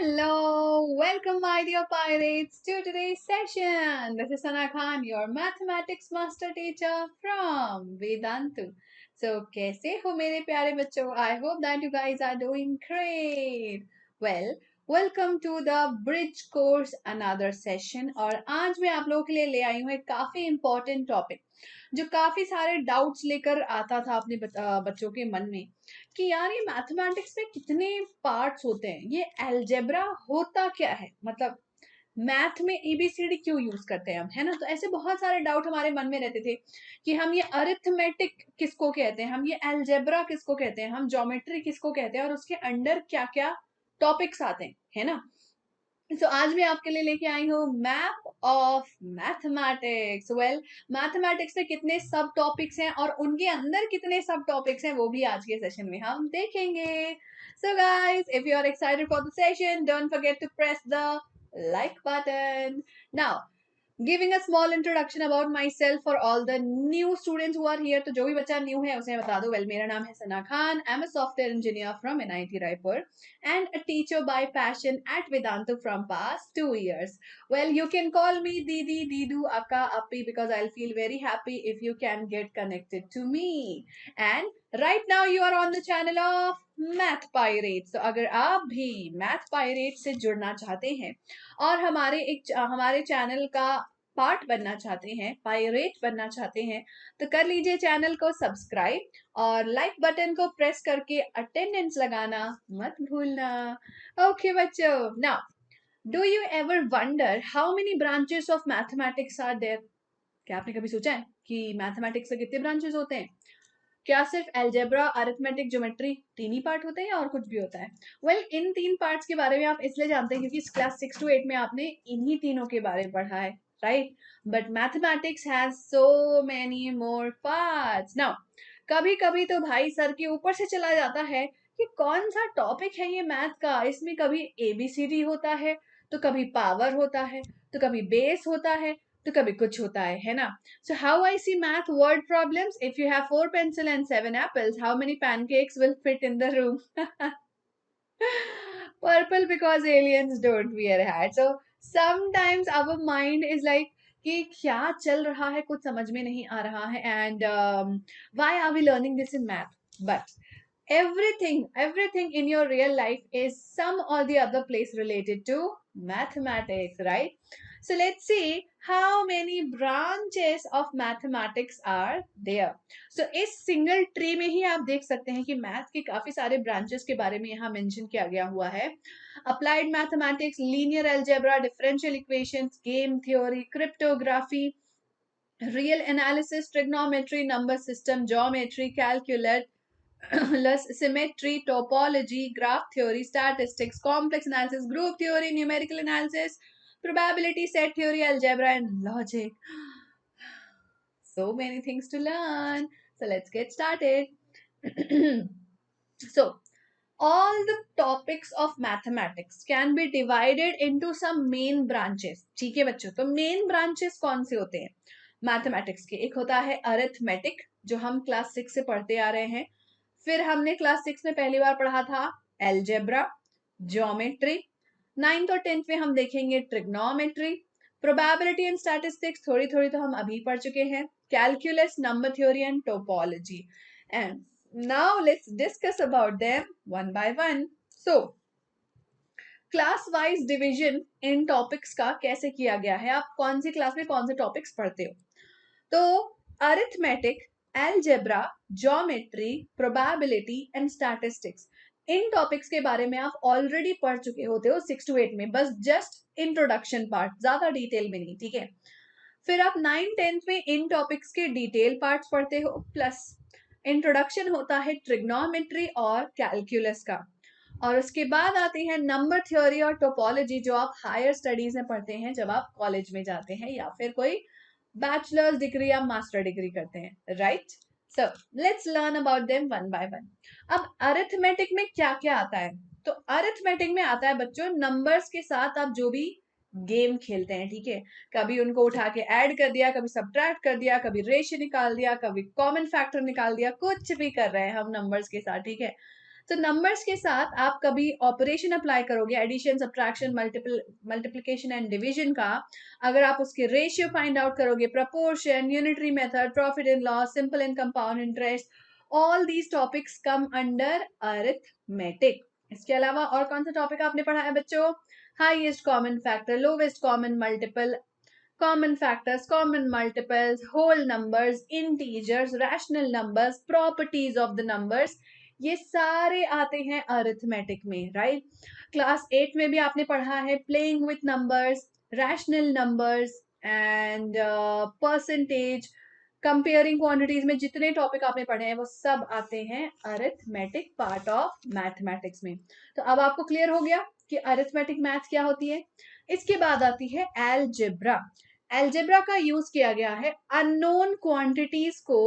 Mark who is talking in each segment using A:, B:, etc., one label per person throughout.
A: Hello, welcome my dear pirates to today's session. This is Sana Khan, your mathematics master teacher from Vedantu. So, कैसे हो मेरे प्यारे बच्चों? I hope that you guys are doing great. Well, welcome to the bridge course another session. और आज मैं आप लोगों के लिए ले आई हूँ एक काफी important topic जो काफी सारे डाउट्स लेकर आता था अपने बच्चों के मन में कि यार ये मैथमेटिक्स में कितने पार्ट्स होते हैं, ये अलजेब्रा होता क्या है, मतलब मैथ में एबीसीडी क्यों यूज करते हैं हम, है ना। तो ऐसे बहुत सारे डाउट हमारे मन में रहते थे कि हम ये अरिथमेटिक किसको कहते हैं, हम ये अलजेब्रा किसको कहते हैं, हम ज्योमेट्री किसको कहते हैं और उसके अंडर क्या क्या टॉपिक्स आते हैं, है ना। तो आज मैं आपके लिए लेके आई हूँ map of mathematics. Well, mathematics में कितने सब टॉपिक्स हैं और उनके अंदर कितने सब टॉपिक्स हैं वो भी आज के सेशन में हम देखेंगे। So guys, if you are excited for the session, don't forget to press the like button. Now, giving a small introduction about myself for all the new students who are here. तो जो भी बच्चा new है उसे बता दो। Well, मेरा नाम है Sana Khan, I am a software engineer from NIT Raipur and a teacher by passion at Vedantu from past 2 years. Well, you can call me Didi, Didu, Akka, Appi because I'll feel very happy if you can get connected to me. And right now you are on the channel of Math Pirates. So अगर आप भी Math Pirates से जुड़ना चाहते हैं और हमारे channel का पार्ट बनना चाहते हैं, पायरेट बनना चाहते हैं, तो कर लीजिए चैनल को सब्सक्राइब और लाइक बटन को प्रेस करके अटेंडेंस लगाना मत भूलना। ओके बच्चों, now do you ever wonder how many branches of mathematics are there? क्या आपने कभी सोचा है कि मैथमेटिक्स के कितने ब्रांचेस होते हैं? क्या सिर्फ अलजेब्रा, अरिथमेटिक, ज्योमेट्री तीन ही पार्ट होते हैं या और कुछ भी होता है? वेल, इन तीन पार्ट्स के बारे में आप इसलिए जानते हैं क्योंकि क्लास 6 to 8 में आपने इन्हीं तीनों के बारे में पढ़ा है, right. But mathematics has so many more parts. Now, कभी कभी तो भाई सर के ऊपर से चला जाता है कि कौन सा टॉपिक है ये मैथ का, इसमें कभी एबीसीडी होता है, तो कभी पावर होता है, तो कभी बेस होता है, तो कभी कुछ होता है ना। So how I see math word problems? If you have 4 pencil and 7 apples, how many pancakes will fit in the room? Purple because aliens don't wear hats. So sometimes our mind is like कि क्या चल रहा है, कुछ समझ में नहीं आ रहा है, and why are we learning this in math? But everything in your real life is some or the other place related to mathematics, right? So let's see how many branches of mathematics are there. So इस single tree में ही आप देख सकते हैं कि math के काफी सारे ब्रांचेस के बारे में यहाँ मेंशन किया गया हुआ है। Applied mathematics, linear algebra, differential equations, game theory, cryptography, real analysis, trigonometry, number system, geometry, calculus, symmetry, topology, graph theory, statistics, complex analysis, group theory, numerical analysis, probability, set theory, algebra, and logic. So many things to learn. So let's get started. So, all the topics of mathematics can be divided into some main branches. ठीक है बच्चों, तो main branches कौन से होते हैं mathematics के? एक होता है अरिथमेटिक, जो हम क्लास 6 से पढ़ते आ रहे हैं। फिर हमने क्लास 6 में पहली बार पढ़ा था एल्जेब्रा, ज्योमेट्री। 9th और 10th में हम देखेंगे ट्रिग्नोमेट्री, प्रोबेबिलिटी एंड स्टैटिस्टिक्स थोड़ी थोड़ी तो हम अभी पढ़ चुके हैं, calculus, number theory and topology. And now let's discuss about them one by one. So class wise division in topics का कैसे किया गया है, आप कौन सी क्लास में कौन से टॉपिक्स पढ़ते हो? तो arithmetic, algebra, geometry, probability and statistics, in topics के बारे में आप ऑलरेडी पढ़ चुके होते हो 6 to 8 में, बस जस्ट इंट्रोडक्शन पार्ट, ज्यादा डिटेल में नहीं, ठीक है। फिर आप 9th-10th में इन टॉपिक्स के डिटेल पार्ट्स पढ़ते हो, प्लस इंट्रोडक्शन होता है ट्रिग्नोमेट्री और कैलकुलस का, और उसके बाद आती है नंबर थ्योरी और टोपोलॉजी, जो आप हायर स्टडीज में पढ़ते हैं जब आप कॉलेज में जाते हैं या फिर कोई बैचलर्स डिग्री या मास्टर डिग्री करते हैं, right. So let's learn about them one by one. अब अरिथमेटिक में क्या क्या आता है? तो अरिथमेटिक में आता है बच्चों नंबर्स के साथ आप जो भी गेम खेलते हैं, ठीक है। कभी उनको उठा के ऐड कर दिया, कभी सब्ट्रैक्ट कर दिया, कभी रेशियो निकाल दिया, कभी कॉमन फैक्टर निकाल दिया, कुछ भी कर रहे हैं हम नंबर्स के साथ, ठीक है। तो नंबर्स के साथ आप कभी ऑपरेशन अप्लाई करोगे, addition, subtraction, multiplication and division का, अगर आप उसके रेशियो फाइंड आउट करोगे, proportion, unitary method, profit and loss, simple and compound interest, all these topics come under arithmetic. इसके अलावा और कौन सा टॉपिक आपने पढ़ा है बच्चों? Highest common factor, lowest common multiple, common factors, common multiples, whole numbers, integers, rational numbers, properties of the numbers, ये सारे आते हैं अरिथमेटिक में, राइट? क्लास 8 में भी आपने पढ़ा है playing with numbers, rational numbers and percentage, comparing quantities में जितने टॉपिक आपने पढ़े हैं वो सब आते हैं अरिथमेटिक पार्ट ऑफ मैथमेटिक्स में। तो अब आपको क्लियर हो गया कि अरिथमेटिक मैथ क्या होती है। इसके बाद आती है एलजेब्रा। एलजेब्रा का यूज किया गया है अननोन क्वांटिटीज को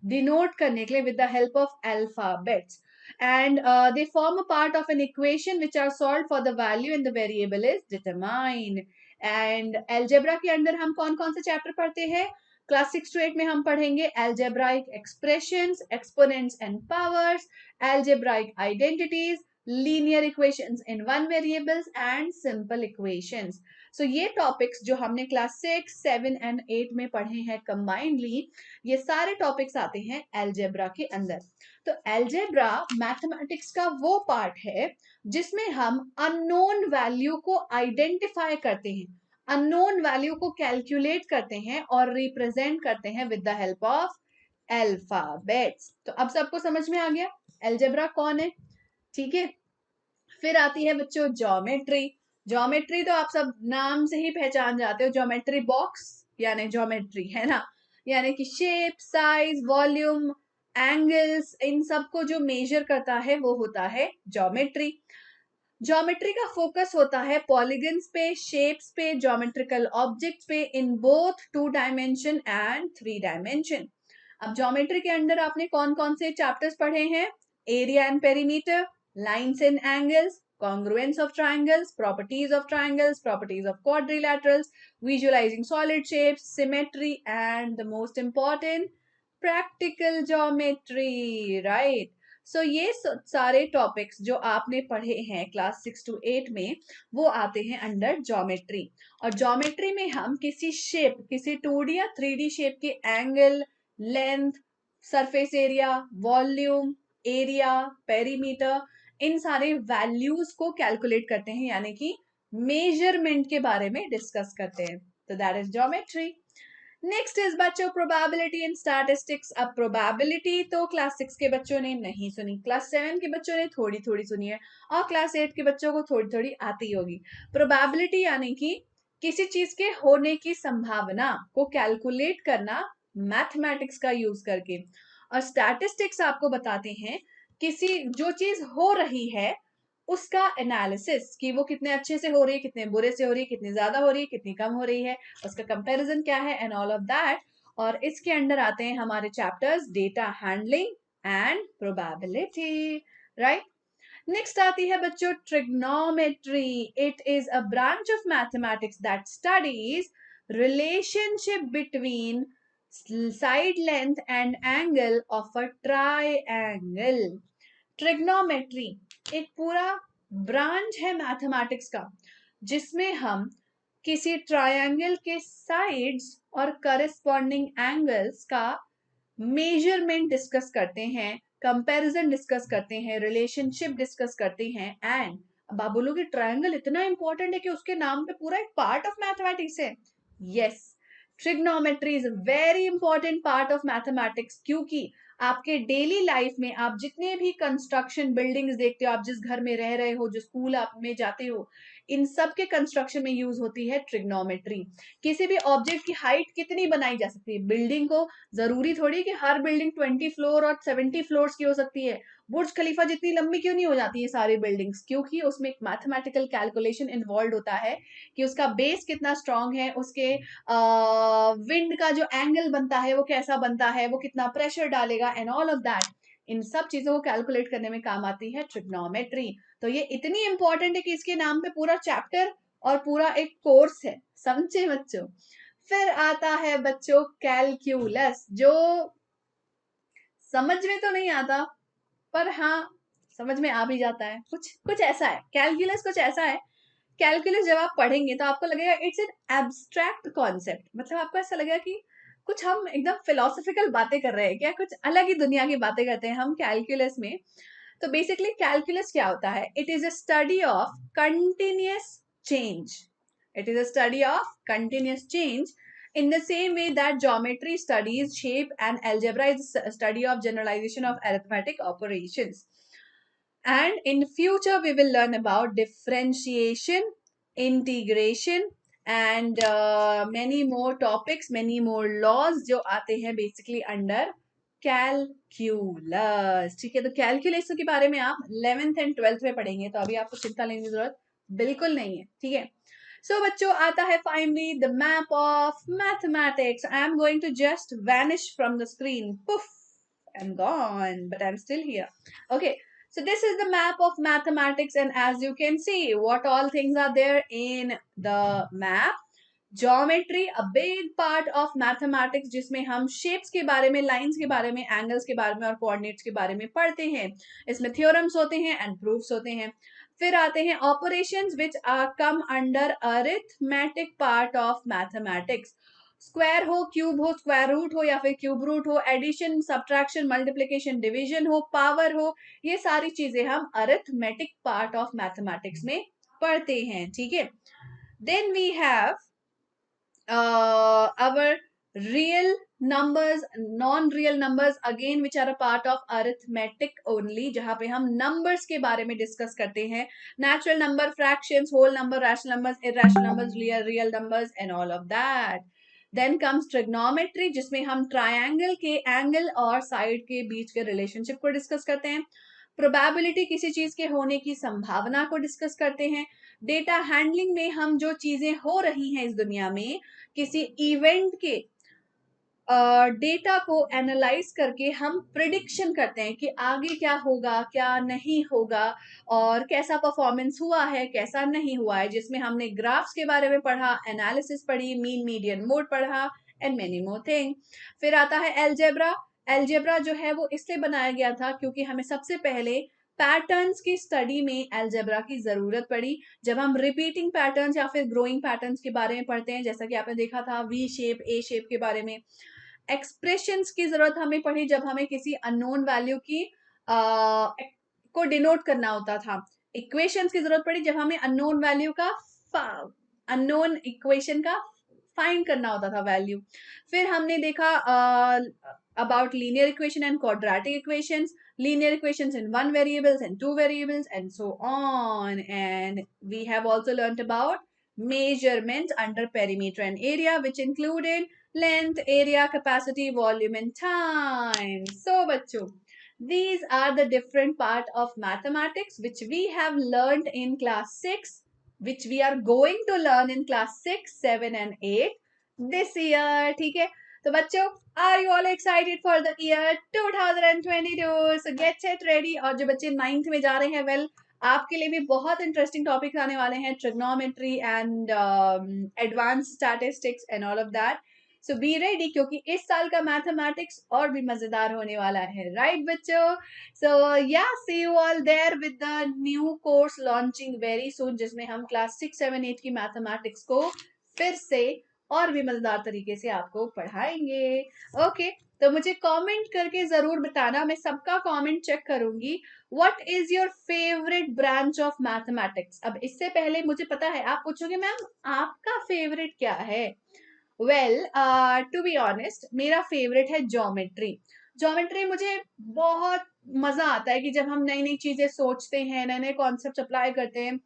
A: डिनोट करने के लिए with the help of alphabets, and they form a part of an equation which are solved for the value and the variable is determined. And algebra के अंदर हम कौन कौन से चैप्टर पढ़ते हैं? क्लास 6 to 8 में हम पढ़ेंगे algebraic expressions, exponents and powers, algebraic identities, linear equations in one variables and simple equations. So ये टॉपिक्स जो हमने क्लास 6, 7 एंड 8 में पढ़े हैं कंबाइंडली, ये सारे टॉपिक्स आते हैं एल्जेब्रा के अंदर। तो एल्जेब्रा मैथमेटिक्स का वो पार्ट है जिसमें हम अननोन वैल्यू को आइडेंटिफाई करते हैं, अननोन वैल्यू को कैलकुलेट करते हैं और रिप्रेजेंट करते हैं with the help of alphabets. तो अब सबको समझ में आ गया एल्जेब्रा कौन है, ठीक है? फिर आती है बच्चों ज्योमेट्री। ज्योमेट्री तो आप सब नाम से ही पहचान जाते हो, ज्योमेट्री बॉक्स यानी ज्योमेट्री है ना, यानी कि शेप, साइज, वॉल्यूम, एंगल्स, इन सब को जो मेजर करता है वो होता है ज्योमेट्री। ज्योमेट्री का फोकस होता है पॉलीगन्स पे, शेप्स पे, ज्योमेट्रिकल ऑब्जेक्ट्स पे in both 2 dimension and 3 dimension. अब ज्योमेट्री के अंदर आपने कौन कौन से चैप्टर्स पढ़े हैं? Area and perimeter, lines and angles, congruence of triangles, properties of triangles, properties of quadrilaterals, visualizing solid shapes, symmetry, and the most important, practical geometry, right? सो ये सारे टॉपिक्स जो आपने पढ़े हैं क्लास 6 to 8 में वो आते हैं अंडर ज्योमेट्री। और ज्योमेट्री में हम किसी शेप, किसी 2D या 3D शेप के angle, length, surface area, volume, area, perimeter, इन सारे वैल्यूज को कैलकुलेट करते हैं, यानी कि मेजरमेंट के बारे में डिस्कस करते हैं। तो that is geometry. Next is बच्चों प्रोबेबिलिटी एंड स्टैटिस्टिक्स। अब प्रोबेबिलिटी तो क्लास 6 के बच्चों ने नहीं सुनी, क्लास 7 के बच्चों ने थोड़ी थोड़ी सुनी है और क्लास 8 के बच्चों को थोड़ी थोड़ी आती होगी। प्रोबेबिलिटी यानी कि किसी चीज के होने की संभावना को कैलकुलेट करना मैथमेटिक्स का यूज करके। और स्टैटिस्टिक्स आपको बताते हैं किसी जो चीज हो रही है उसका एनालिसिस, कि वो कितने अच्छे से हो रही है, कितने बुरे से हो रही है, कितनी ज्यादा हो रही है, कितनी कम हो रही है, उसका कंपैरिजन क्या है एंड ऑल ऑफ दैट। और इसके अंडर आते हैं हमारे chapters data handling and probability, right? Next आती है बच्चों trigonometry. It is a branch of mathematics that studies relationship between side length and angle of a triangle. Trigonometry एक पूरा ब्रांच है मैथमेटिक्स का जिसमें हम किसी ट्रायंगल के साइड्स और करस्पॉन्डिंग एंगल्स का मेजरमेंट डिस्कस करते हैं, कंपैरिजन डिस्कस करते हैं, रिलेशनशिप डिस्कस करते हैं। एंड अब आप बोलोगे ट्रायंगल इतना इंपॉर्टेंट है कि उसके नाम पे पूरा एक पार्ट ऑफ मैथमेटिक्स है। Yes, trigonometry is a very important part of mathematics, क्योंकि आपके डेली लाइफ में आप जितने भी कंस्ट्रक्शन बिल्डिंग्स देखते हो, आप जिस घर में रह रहे हो, जो स्कूल आप में जाते हो, इन सब के कंस्ट्रक्शन में यूज होती है ट्रिग्नोमेट्री। किसी भी ऑब्जेक्ट की हाइट कितनी बनाई जा सकती है, बिल्डिंग को जरूरी थोड़ी कि हर बिल्डिंग 20 फ्लोर और 70 फ्लोर्स की हो सकती है। बुर्ज खलीफा जितनी लंबी क्यों नहीं हो जाती है सारी बिल्डिंग्स? क्योंकि उसमें एक मैथमेटिकल कैलकुलेशन इन्वॉल्व होता है कि उसका बेस कितना स्ट्रांग है, उसके विंड का जो एंगल बनता है वो कैसा बनता है, वो कितना प्रेशर डालेगा एंड ऑल ऑफ दैट। इन सब चीजों को कैलकुलेट करने में काम आती है ट्रिग्नोमेट्री। तो ये इतनी इंपॉर्टेंट है कि इसके नाम पे पूरा चैप्टर और पूरा एक कोर्स है, समझे बच्चों? फिर आता है बच्चों कैलक्यूलस, जो समझ में तो नहीं आता पर हाँ समझ में आ भी जाता है। कुछ कुछ ऐसा है कैलकुलस, कुछ ऐसा है कैलकुलस। जब आप पढ़ेंगे तो आपको लगेगा इट्स एन एब्स्ट्रैक्ट कॉन्सेप्ट, मतलब आपको ऐसा लगेगा कि कुछ हम एकदम फिलोसफिकल बातें कर रहे हैं क्या, कुछ अलग ही दुनिया की बातें करते हैं हम कैलकुलस में। तो बेसिकली कैलकुलस क्या होता है? It is a study of continuous change. It is a study of continuous change in the same way that geometry studies shape and algebra is a study of generalization of arithmetic operations. And in future we will learn about differentiation, integration and many more topics, many more laws जो आते हैं basically under कैलक्यूलस। ठीक है, तो calculus के बारे में आप 11th एंड 12th में पढ़ेंगे, तो अभी आपको चिंता लेने की जरूरत बिल्कुल नहीं है। ठीक है, सो बच्चों आता है finally the map of mathematics. I am going to just vanish from the screen, puff, I am gone but I am still here. Okay, so this is the map of mathematics, and as you can see what all things are there in the map. Geometry, a big part of mathematics, जिसमें हम shapes के बारे में, lines के बारे में, angles के बारे में और coordinates के बारे में पढ़ते हैं। इसमें theorems होते हैं and proofs होते हैं। फिर आते हैं operations which are come under arithmetic part of mathematics। Square हो, क्यूब हो, स्क्वायर रूट हो या फिर क्यूब रूट हो, एडिशन, सब्ट्रैक्शन, मल्टीप्लिकेशन, डिवीजन हो, पावर हो, ये सारी चीजें हम अरिथमेटिक पार्ट ऑफ मैथमेटिक्स में पढ़ते हैं। ठीक है, then we have our real numbers, non-real numbers again which are a part of arithmetic only, जहां पे हम numbers के बारे में discuss करते हैं, natural number, fractions, whole number, rational numbers, irrational numbers, real numbers and all of that. Then comes trigonometry, जिसमें हम triangle के angle और side के बीच के relationship को discuss करते हैं। प्रोबेबिलिटी, किसी चीज के होने की संभावना को डिस्कस करते हैं। डेटा हैंडलिंग में हम जो चीजें हो रही हैं इस दुनिया में, किसी इवेंट के डेटा को एनालाइज करके हम प्रिडिक्शन करते हैं कि आगे क्या होगा, क्या नहीं होगा और कैसा परफॉर्मेंस हुआ है, कैसा नहीं हुआ है, जिसमें हमने ग्राफ्स के बारे में पढ़ा, एनालिसिस पढ़ी, मीन मीडियन मोड पढ़ा एंड मेनी मोर थिंग। फिर आता है एलजेब्रा। एलजेब्रा जो है वो इसलिए बनाया गया था क्योंकि हमें सबसे पहले पैटर्न्स की स्टडी में एलजेब्रा की जरूरत पड़ी। जब हम रिपीटिंग पैटर्न्स या फिर ग्रोइंग पैटर्न्स के बारे में पढ़ते हैं, जैसा कि आपने देखा था वी शेप, ए शेप के बारे में। एक्सप्रेशंस की जरूरत हमें पड़ी जब हमें किसी अननोन वैल्यू की को डिनोट करना होता था। इक्वेशंस की जरूरत पड़ी जब हमें अननोन वैल्यू का अननोन इक्वेशन का फाइंड करना होता था वैल्यू। फिर हमने देखा about linear equation and quadratic equations, linear equations in one variables and two variables and so on. And we have also learnt about measurements under perimeter and area, which included length, area, capacity, volume and time. So bachcho, these are the different part of mathematics which we have learnt in class 6, which we are going to learn in class 6, 7 and 8 this year. ठीक है, तो बच्चों, are you all excited for the year 2022? So get set ready. और जो बच्चे 9th में जा रहे हैं, वेल आपके लिए भी बहुत इंटरेस्टिंग टॉपिक्स आने वाले हैं, trigonometry and advance statistics and all of that. So be ready, क्योंकि इस साल का मैथमेटिक्स और भी मजेदार होने वाला है, राइट बच्चों? So ya, see you all there with the new course launching very soon, जिसमें हम क्लास 6, 7, 8 की मैथमेटिक्स को फिर से और भी मजेदार तरीके से आपको पढ़ाएंगे। ओके, तो मुझे कमेंट करके जरूर बताना, मैं सबका कमेंट चेक करूंगी। What is your favourite branch of mathematics? अब इससे पहले मुझे पता है आप पूछोगे मैम आपका फेवरेट क्या है। वेल, टू बी ऑनेस्ट, मेरा फेवरेट है ज्योमेट्री। ज्योमेट्री मुझे बहुत मजा आता है कि जब हम नई नई चीजें सोचते हैं, नए नए कॉन्सेप्ट अप्लाई करते हैं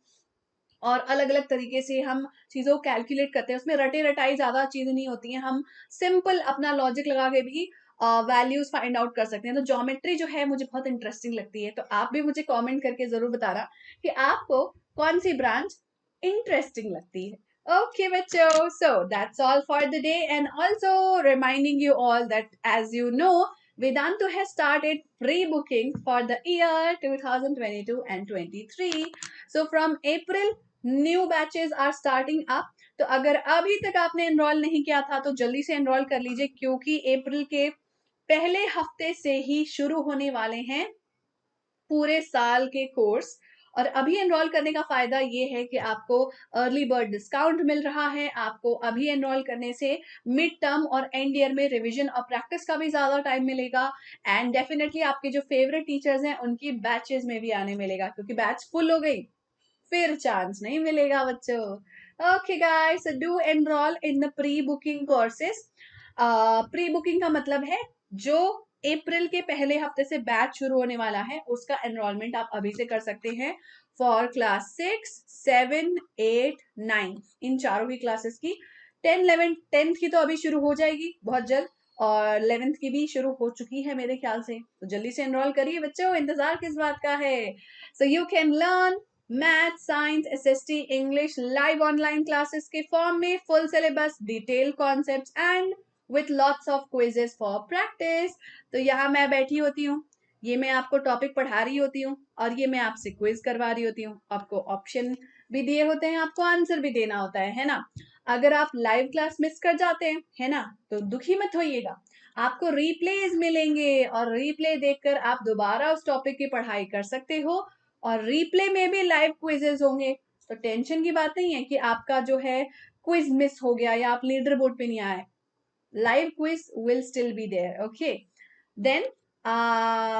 A: और अलग अलग तरीके से हम चीजों को कैलकुलेट करते हैं। उसमें रटे रटाई ज्यादा चीजें नहीं होती हैं, हम सिंपल अपना लॉजिक लगा के भी वैल्यूज फाइंड आउट कर सकते हैं। तो ज्योमेट्री जो है मुझे बहुत इंटरेस्टिंग लगती है। तो आप भी मुझे कमेंट करके जरूर बताना कि आपको कौन सी ब्रांच इंटरेस्टिंग लगती है। Okay, बच्चों, so that's all for the day, and also reminding you all that as you know, Vedantu has started pre-booking for the year 2022 and 23. So from April, new batches are starting up. तो अगर अभी तक आपने enrol नहीं किया था तो जल्दी से एनरोल कर लीजिए, क्योंकि अप्रैल के पहले हफ्ते से ही शुरू होने वाले हैं पूरे साल के कोर्स। और अभी एनरोल करने का फायदा ये है कि आपको अर्ली बर्ड डिस्काउंट मिल रहा है। आपको अभी एनरोल करने से मिड टर्म और एंड ईयर में रिवीजन और प्रैक्टिस का भी ज्यादा टाइम मिलेगा। एंड डेफिनेटली आपके जो फेवरेट टीचर्स हैं उनकी बैचेस में भी आने मिलेगा, क्योंकि बैच फुल हो गई फिर चांस नहीं मिलेगा बच्चों। Okay guys, do enrol in the pre booking courses. Pre booking का मतलब है जो अप्रैल के पहले हफ्ते से बैच शुरू होने वाला है उसका एनरोलमेंट आप अभी से कर सकते हैं फॉर क्लास 6, 7, 8, 9, इन चारों की क्लासेस की। 10, 11, 10th की तो अभी शुरू हो जाएगी बहुत जल्द, और 11th की भी शुरू हो चुकी है मेरे ख्याल से। तो जल्दी से एनरोल करिए बच्चों, इंतजार किस बात का है। So you can learn math, science, SST, English live online classes के फॉर्म में, full syllabus, detail concepts and with lots of quizzes for practice. तो यहाँ मैं बैठी होती हूँ, ये मैं आपको टॉपिक पढ़ा रही होती हूँ और ये मैं आपसे क्विज करवा रही होती हूँ। आपको ऑप्शन भी दिए होते हैं, आपको आंसर भी देना होता है ना। अगर आप लाइव क्लास मिस कर जाते हैं, है ना, तो दुखी मत होइएगा, आपको रिप्लेज मिलेंगे और रिप्ले देखकर आप दोबारा उस टॉपिक की पढ़ाई कर सकते हो। और रिप्ले में भी लाइव क्विजेस होंगे, तो टेंशन की बात नहीं है कि आपका जो है क्विज मिस हो गया या आप लीडर बोर्ड पे नहीं आए। Live quiz will still be there. Okay, then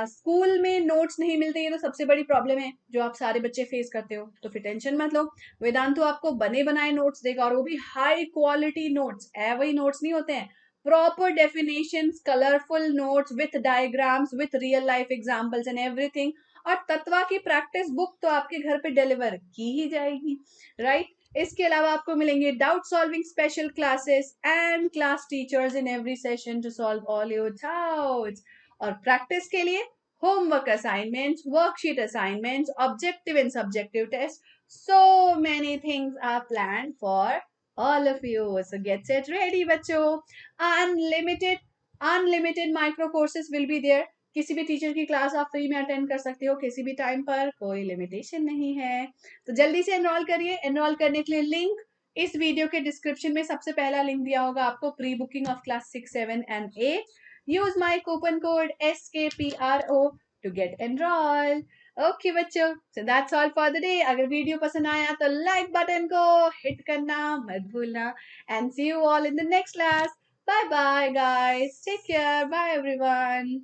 A: school में नोट्स नहीं मिलते, ये तो सबसे बड़ी प्रॉब्लम है जो आप सारे बच्चे फेस करते हो, तो फिर टेंशन मत लो। वेदांतु आपको बने बनाए नोट्स देगा, और वो भी हाई क्वालिटी नोट्स। वही नोट्स नहीं होते हैं, proper definitions, colourful notes with diagrams, with real life examples and everything. और तत्वा की प्रैक्टिस बुक तो आपके घर पे डिलीवर की ही जाएगी, राइट। इसके अलावा आपको मिलेंगे doubt solving special classes and class teachers in every session to solve all your doubts. और प्रैक्टिस के लिए homework assignments, worksheet assignments, objective and subjective test, so many things are planned for all of you. So get set ready बच्चों। Unlimited unlimited micro courses will be there. किसी भी teacher की class आप free में attend कर सकते हो किसी भी टाइम पर, कोई लिमिटेशन नहीं है। तो जल्दी से एनरोल करिए। एनरोल करने के लिए लिंक इस वीडियो के डिस्क्रिप्शन में सबसे पहला लिंक दिया होगा आपको, pre booking of class 6, 7 and 8। Use my coupon code SKPRO to get enrol. Okay बच्चों, so that's all for the day. अगर वीडियो पसंद आया तो लाइक बटन को हिट करना मत भूलना। And see you all in the next class. Bye bye, guys. Take care. Bye, everyone.